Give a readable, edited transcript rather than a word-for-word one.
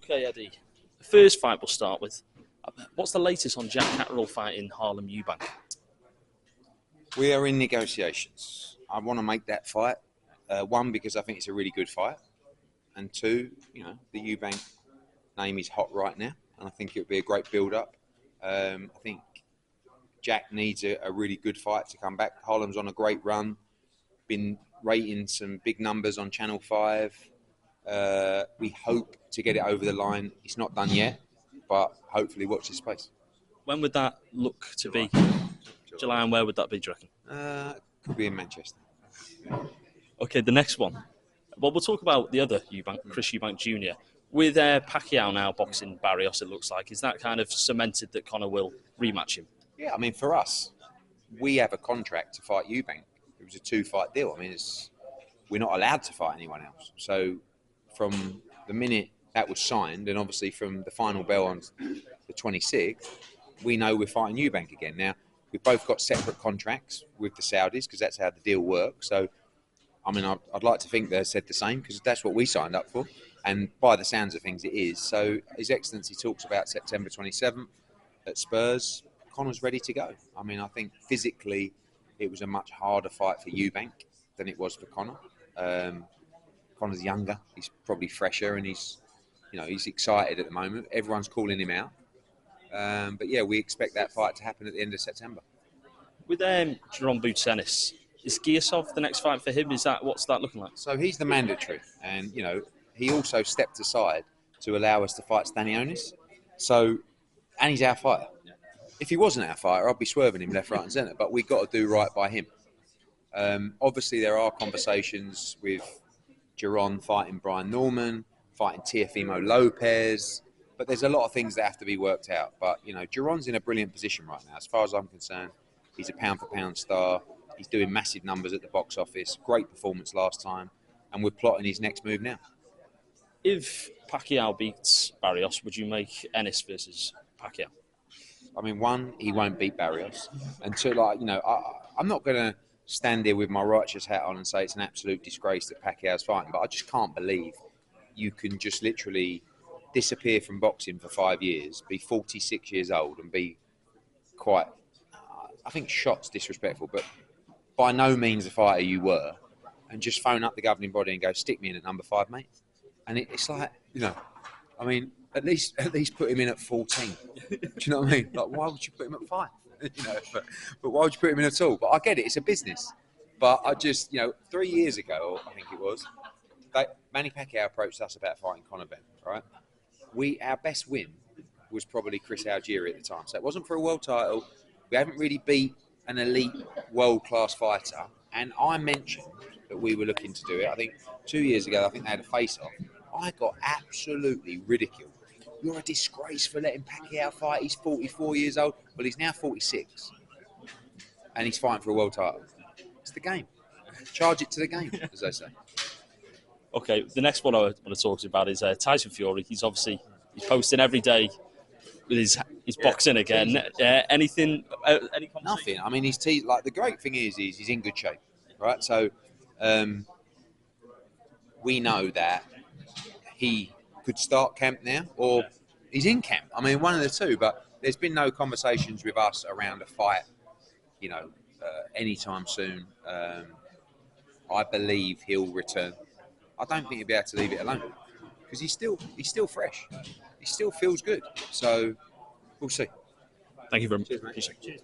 Okay, Eddie. The first fight we'll start with. What's the latest on Jack Catterall fighting Harlem-Eubank? We are in negotiations. I want to make that fight. One, because I think it's a really good fight. And two, the Eubank name is hot right now. And I think it would be a great build-up. I think Jack needs a really good fight to come back. Harlem's on a great run. Been rating some big numbers on Channel 5. We hope to get it over the line. It's not done yet, but hopefully watch this space. When would that look to be? July, and where would that be, do you reckon? Could be in Manchester. Okay, the next one. Well, we'll talk about the other Eubank, Chris Eubank Jr. With Pacquiao now boxing Barrios, it looks like. Is that kind of cemented that Conor will rematch him? Yeah, I mean, for us, we have a contract to fight Eubank. It was a 2-fight deal. I mean, we're not allowed to fight anyone else. So from the minute that was signed, and obviously from the final bell on the 26th, we know we're fighting Eubank again. Now, we've both got separate contracts with the Saudis because that's how the deal works. So, I mean, I'd like to think they said the same because that's what we signed up for. And by the sounds of things, it is. So His Excellency talks about September 27th at Spurs. Conor's ready to go. I mean, I think physically it was a much harder fight for Eubank than it was for Conor. Conor's younger. He's probably fresher and he's excited at the moment. Everyone's calling him out. But yeah, we expect that fight to happen at the end of September. With Jerome Boutsenis, is Giasov the next fight for him? What's that looking like? So he's the mandatory, and he also stepped aside to allow us to fight Stanionis. So, and he's our fighter. If he wasn't our fighter, I'd be swerving him left, right, and centre. But we've got to do right by him. Obviously, there are conversations with Jerome fighting Brian Norman, fighting Teofimo Lopez. But there's a lot of things that have to be worked out. But, Jeron's in a brilliant position right now. As far as I'm concerned, he's a pound-for-pound star. He's doing massive numbers at the box office. Great performance last time. And we're plotting his next move now. If Pacquiao beats Barrios, would you make Ennis versus Pacquiao? I mean, one, he won't beat Barrios. And two, I'm not going to stand here with my righteous hat on and say it's an absolute disgrace that Pacquiao's fighting. But I just can't believe you can just literally disappear from boxing for 5 years, be 46 years old and be quite, I think shot's disrespectful, but by no means the fighter you were, and just phone up the governing body and go, stick me in at number 5, mate. And it's like, I mean, at least put him in at 14. Do you know what I mean? Like, why would you put him at 5? But why would you put him in at all? But I get it, it's a business. But I just, 3 years ago, I think it was, Manny Pacquiao approached us about fighting Conor Benn, right? Our best win was probably Chris Eubank Jnr. at the time. So it wasn't for a world title. We haven't really beat an elite world-class fighter. And I mentioned that we were looking to do it. I think 2 years ago, they had a face-off. I got absolutely ridiculed. You're a disgrace for letting Pacquiao fight. He's 44 years old. Well, he's now 46. And he's fighting for a world title. It's the game. Charge it to the game, as they say. Okay, the next one I want to talk to you about is Tyson Fury. He's posting every day with his boxing again. Anything? Any conversation? Nothing. I mean, the great thing is he's in good shape, right? So we know that he could start camp now, or he's in camp. I mean, one of the two. But there's been no conversations with us around a fight, anytime soon. I believe he'll return. I don't think he'll be able to leave it alone because he's still fresh. He still feels good. So we'll see. Thank you very much. Cheers, mate. Cheers.